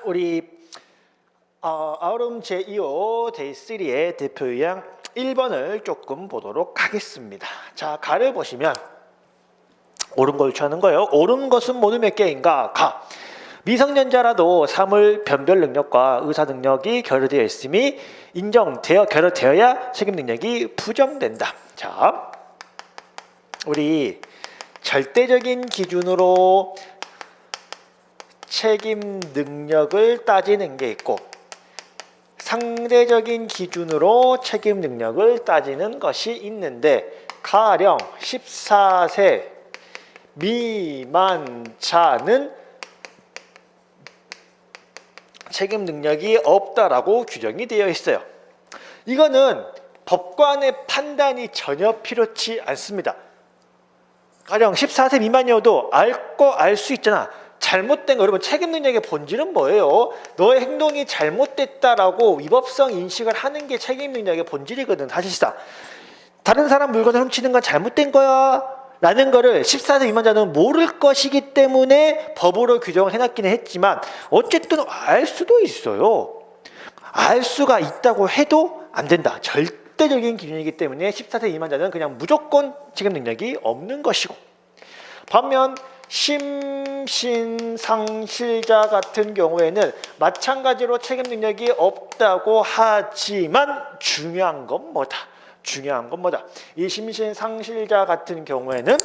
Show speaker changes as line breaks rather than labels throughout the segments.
우리 아우름 제2호 데이3의 대표 유형 1번을 조금 보도록 하겠습니다. 자, 가를 보시면 옳은 걸 취하는 거예요. 옳은 것은 모두 몇 개인가? 가. 미성년자라도 사물 변별 능력과 의사 능력이 결여되어 있음이 결여되어야 책임 능력이 부정된다. 자, 우리 절대적인 기준으로 책임 능력을 따지는 게 있고 상대적인 기준으로 책임 능력을 따지는 것이 있는데, 가령 14세 미만 자는 책임 능력이 없다라고 규정이 되어 있어요. 이거는 법관의 판단이 전혀 필요치 않습니다. 가령 14세 미만이어도 알 수 있잖아. 잘못된 거. 여러분, 책임 능력의 본질은 뭐예요? 너의 행동이 잘못됐다라고 위법성 인식을 하는 게 책임 능력의 본질이거든. 사실상 다른 사람 물건을 훔치는 건 잘못된 거야 라는 거를 14세 미만자는 모를 것이기 때문에 법으로 규정을 해놨기는 했지만, 어쨌든 알 수도 있어요. 알 수가 있다고 해도 안 된다. 절대적인 기준이기 때문에 14세 미만자는 그냥 무조건 책임 능력이 없는 것이고, 반면 심신상실자 같은 경우에는 마찬가지로 책임 능력이 없다고 하지만 중요한 건 뭐다? 이 심신상실자 같은 경우에는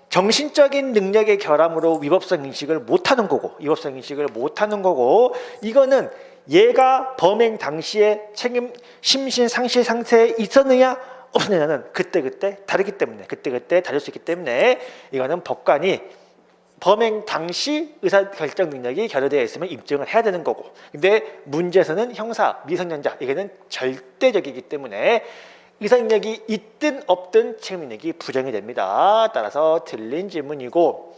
정신적인 능력의 결함으로 위법성 인식을 못하는 거고, 이거는 얘가 범행 당시에 심신상실 상태에 있었느냐 없느냐는 그때그때 다르기 때문에, 다를 수 있기 때문에 이거는 법관이 범행 당시 의사결정 능력이 결여되어 있으면 입증을 해야 되는 거고, 근데 문제에서는 형사, 미성년자, 이게는 절대적이기 때문에 의사 능력이 있든 없든 책임 능력이 부정이 됩니다. 따라서 틀린 질문이고,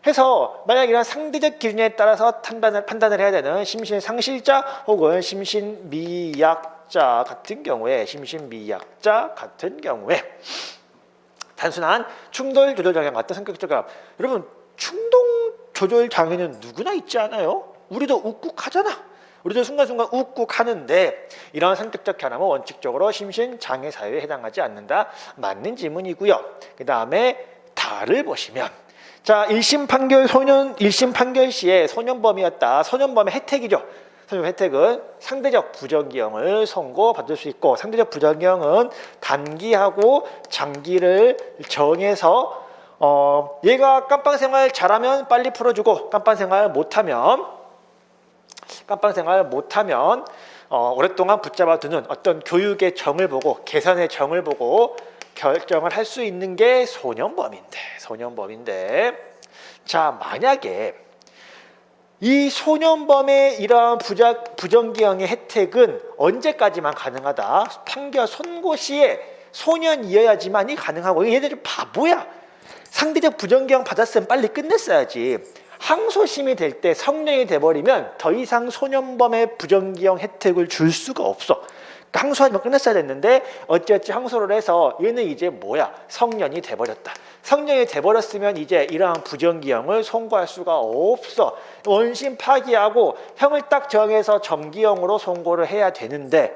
해서 만약 이런 상대적 기준에 따라서 판단을 해야 되는 심신상실자 혹은 심신미약자 같은 경우에 단순한 충동 조절 장애 같은 성격적 결함. 여러분, 충동 조절 장애는 누구나 있지 않아요? 우리도 욱욱하잖아. 우리도 순간순간 욱욱하는데, 이런 성격적 결함은 원칙적으로 심신장애 사유에 해당하지 않는다. 맞는 질문이고요. 그 다음에 다를 보시면, 자, 1심 판결 시에 소년범이었다. 소년범의 혜택이죠. 소년범 혜택은 상대적 부정기형을 선고받을 수 있고, 상대적 부정기형은 단기하고 장기를 정해서 얘가 깜빵생활 잘하면 빨리 풀어주고, 깜빵생활 못하면 오랫동안 붙잡아 두는 어떤 교육의 정을 보고, 개선의 정을 보고 결정을 할 수 있는 게 소년범인데, 자, 만약에 이 소년범의 이러한 부정기형의 혜택은 언제까지만 가능하다? 판결 선고 시에 소년이어야지만이 가능하고, 얘네들 좀 바보야. 상대적 부정기형 받았으면 빨리 끝냈어야지. 항소심이 될 때 성년이 돼버리면 더 이상 소년범의 부정기형 혜택을 줄 수가 없어. 항소하면 끝냈어야 됐는데 어찌어찌 항소를 해서 얘는 이제 성년이 돼버렸다. 성년이 돼버렸으면 이제 이러한 부정기형을 선고할 수가 없어. 원심 파기하고 형을 딱 정해서 정기형으로 선고를 해야 되는데,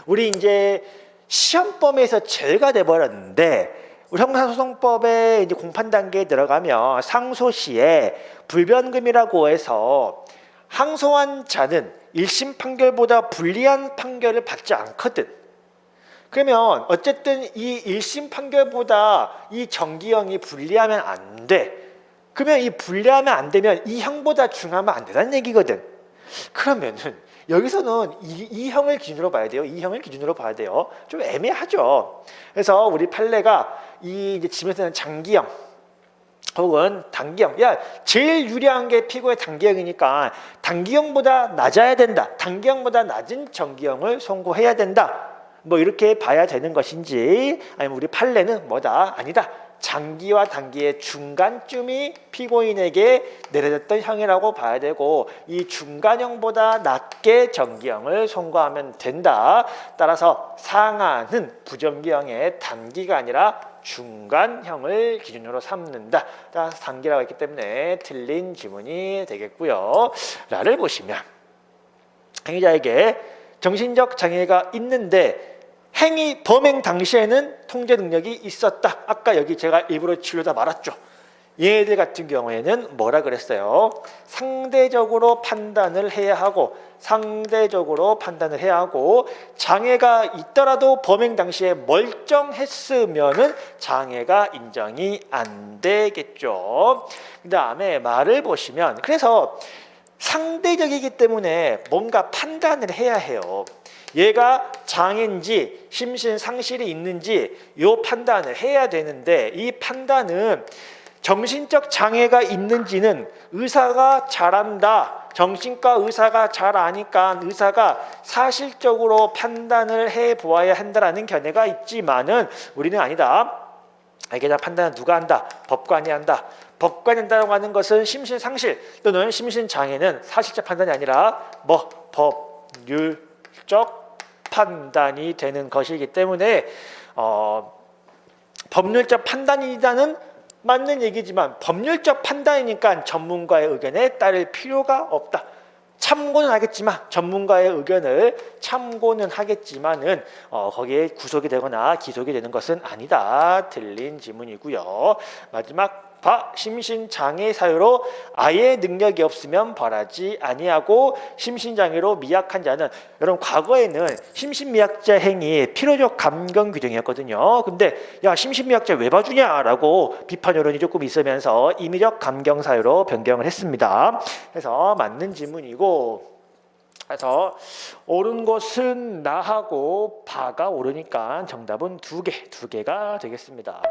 우리 이제 시험범에서 제외가 돼버렸는데, 우리 형사소송법의 이제 공판 단계에 들어가면 상소시에 불변금이라고 해서 항소한 자는 1심 판결보다 불리한 판결을 받지 않거든. 그러면 어쨌든 이 1심 판결보다 이 정기형이 불리하면 안 돼. 그러면 이 불리하면 안 되면 이 형보다 중하면 안 된다는 얘기거든. 그러면은 여기서는 이 형을 기준으로 봐야 돼요. 좀 애매하죠. 그래서 우리 판례가 이 이제 지면서는 장기형 혹은 단기형, 제일 유리한 게 피고의 단기형이니까 단기형보다 낮아야 된다. 단기형보다 낮은 정기형을 선고해야 된다 뭐 이렇게 봐야 되는 것인지, 아니면 우리 판례는 뭐다? 아니다. 장기와 단기의 중간쯤이 피고인에게 내려졌던 형이라고 봐야 되고, 이 중간형보다 낮게 정기형을 선고하면 된다. 따라서 상한은 부정기형의 단기가 아니라 중간형을 기준으로 삼는다. 따라서 단기라고 했기 때문에 틀린 지문이 되겠고요. 라를 보시면 행위자에게 정신적 장애가 있는데 행위 범행 당시에는 통제 능력이 있었다. 아까 여기 제가 일부러 지우다 말았죠. 얘들 같은 경우에는 뭐라 그랬어요? 상대적으로 판단을 해야 하고, 장애가 있더라도 범행 당시에 멀쩡했으면은 장애가 인정이 안 되겠죠. 그 다음에 말을 보시면, 그래서 상대적이기 때문에 뭔가 판단을 해야 해요. 얘가 장애인지 심신 상실이 있는지 요 판단을 해야 되는데, 이 판단은 정신적 장애가 있는지는 의사가 잘한다, 정신과 의사가 잘 아니까 의사가 사실적으로 판단을 해 보아야 한다라는 견해가 있지만은 우리는 아니다. 이게 다 판단은 누가 한다? 법관이 한다. 법관이 한다고 하는 것은 심신 상실 또는 심신 장애는 사실적 판단이 아니라 뭐 법률적 판단이 되는 것이기 때문에 법률적 판단이라는 맞는 얘기지만, 법률적 판단이니까 전문가의 의견에 따를 필요가 없다. 참고는 하겠지만, 전문가의 의견을 참고는 하겠지만은 거기에 구속이 되거나 기속이 되는 것은 아니다. 틀린 지문이고요. 마지막 심신장애 사유로 아예 능력이 없으면 벌하지 아니하고, 심신장애로 미약한 자는, 여러분 과거에는 심신미약자 행위 필요적 감경 규정이었거든요. 근데 야, 심신미약자 왜 봐주냐라고 비판 여론이 조금 있으면서 임의적 감경 사유로 변경을 했습니다. 그래서 맞는 지문이고, 그래서 옳은 것은 나하고 바가 옳으니까 정답은 두 개가 되겠습니다.